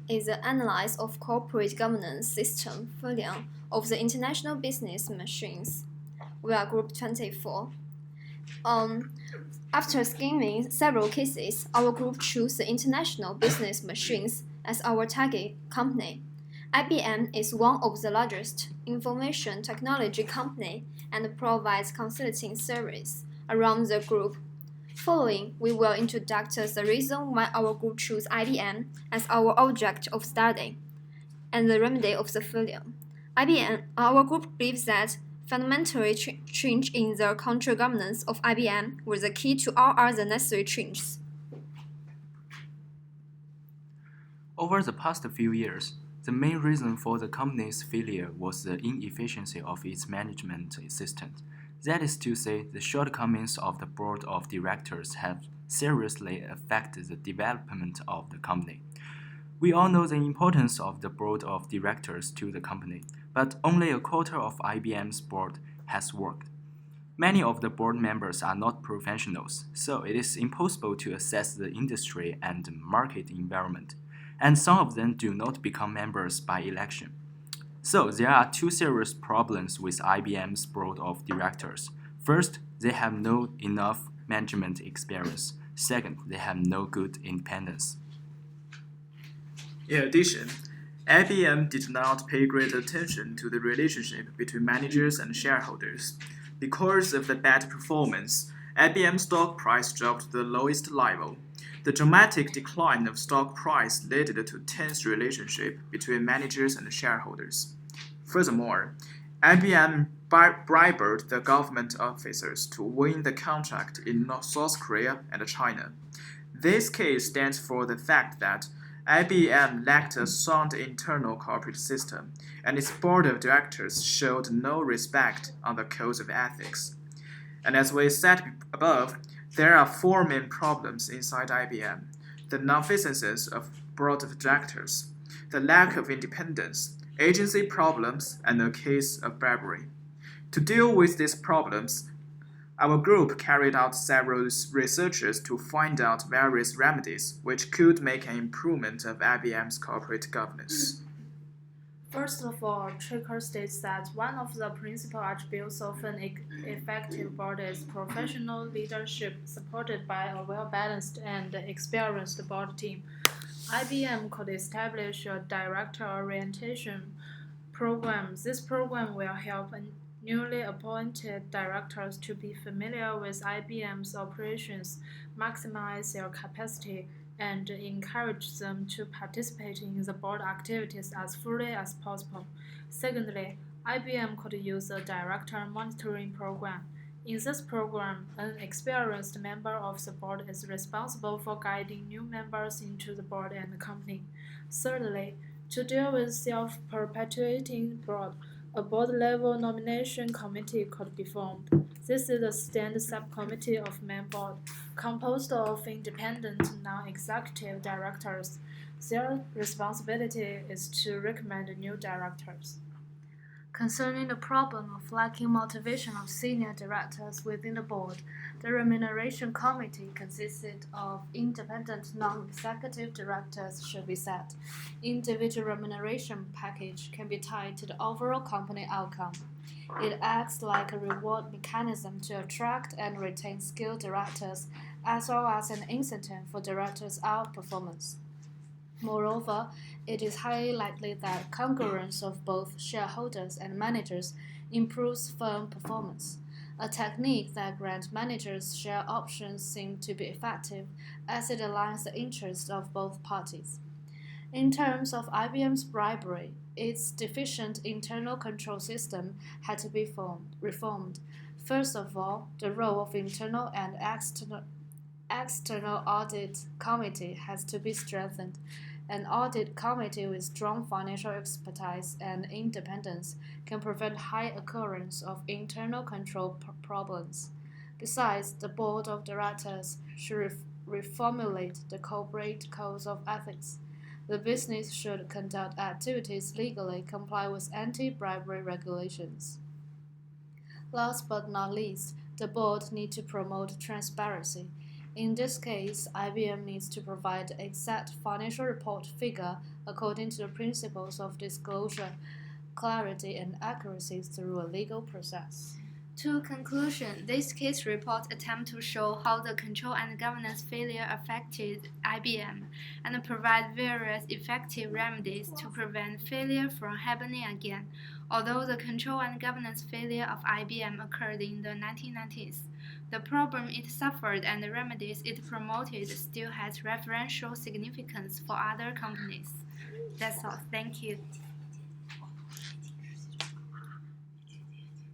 is the analysis of corporate governance system failure of the international business machines. We are Group 24. After skimming several cases, our group chose the international business machines as our target company. IBM is one of the largest information technology company and provides consulting service around the group. Following, we will introduce the reason why our group chose IBM as our object of study and the remedy of the failure. Our group believes that fundamentally change in the control governance of IBM was the key to all other necessary changes. Over the past few years, the main reason for the company's failure was the inefficiency of its management system. That is to say, the shortcomings of the board of directors have seriously affected the development of the company. We all know the importance of the board of directors to the company, but only a quarter of IBM's board has worked. Many of the board members are not professionals, so it is impossible to assess the industry and market environment, and some of them do not become members by election. So there are two serious problems with IBM's board of directors. First, they have no enough management experience. Second, they have no good independence. In addition, IBM did not pay great attention to the relationship between managers and shareholders. Because of the bad performance, IBM stock price dropped to the lowest level. The dramatic decline of stock price led to tense relationship between managers and shareholders. Furthermore, IBM bribed the government officers to win the contract in South Korea and China. This case stands for the fact that IBM lacked a sound internal corporate system, and its board of directors showed no respect on the codes of ethics. And as we said above, there are four main problems inside IBM: the nonfeasibility of board of directors, the lack of independence, agency problems, and a case of bribery. To deal with these problems, our group carried out several researches to find out various remedies which could make an improvement of IBM's corporate governance. First of all, Tricker states that one of the principal attributes of an effective board is professional leadership supported by a well-balanced and experienced board team. IBM could establish a director orientation program. This program will help newly appointed directors to be familiar with IBM's operations, maximize their capacity, and encourage them to participate in the board activities as fully as possible. Secondly, IBM could use a director monitoring program. In this program, an experienced member of the board is responsible for guiding new members into the board and the company. Thirdly, to deal with self-perpetuating board, a board-level nomination committee could be formed. This is a stand subcommittee of main board, composed of independent non-executive directors. Their responsibility is to recommend new directors. Concerning the problem of lacking motivation of senior directors within the board, the remuneration committee consisted of independent non-executive directors should be set. Individual remuneration package can be tied to the overall company outcome. It acts like a reward mechanism to attract and retain skilled directors, as well as an incentive for directors' outperformance. Moreover, it is highly likely that concurrence of both shareholders and managers improves firm performance. A technique that grants managers share options seems to be effective as it aligns the interests of both parties. In terms of IBM's bribery, its deficient internal control system had to be reformed. First of all, the role of internal and external audit committee has to be strengthened. An audit committee with strong financial expertise and independence can prevent high occurrence of internal control problems. Besides, the board of directors should reformulate the corporate codes of ethics. The business should conduct activities legally, comply with anti-bribery regulations. Last but not least, the board needs to promote transparency. In this case, IBM needs to provide the exact financial report figure according to the principles of disclosure, clarity, and accuracy through a legal process. To conclusion, this case report attempts to show how the control and governance failure affected IBM and provide various effective remedies to prevent failure from happening again. Although the control and governance failure of IBM occurred in the 1990s, the problem it suffered and the remedies it promoted still has referential significance for other companies. That's all. Thank you.